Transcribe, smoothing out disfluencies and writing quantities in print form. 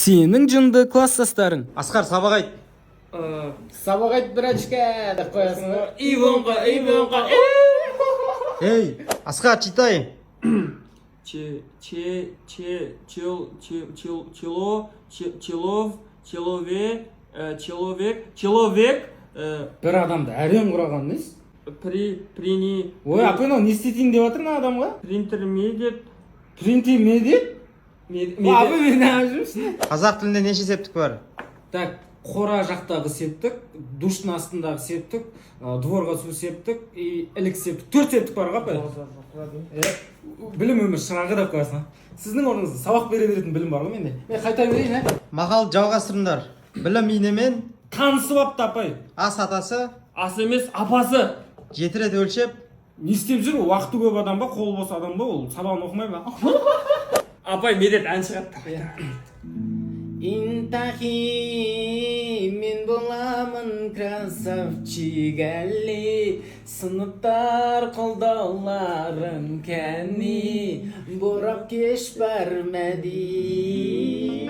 Сенің жынды класстастарың. Асқар, сабақ айт. Сабақ айт бір очка деп қоясың ба? Ивонға. Ей, Асқар, читай. Человек. Бір адамды әрең құраған нес? Ой, апайын не істетейін деп жатыр мына адамға? Принтермедиат. Апай мен жүрмісің? Қазақ тілінде неше септік бар? Так, қора жақтағы септік, душтың астындағы септік, дворға су септік, ілік септік, 4 септік бар апай. Білім өмір шырағы деп қоясың. Сіздің орныңызда сабақ бере беретін білім бар ғой менде. Мен қайта берейін, Мақал жалғастырыңдар. Білім инемен, танысып апты апай. ас атасы, Ас емес, апасы. 7 рет өлшеп. Не істеп жүр? Уақыты көп адам ба, қол бос адам ба, ол сабағын оқымай ба? Апай медет ән шығады. Интахи, мен боламын красавчик әлі, сыныптар қолдауларым кәні, борап кеш бар мәди.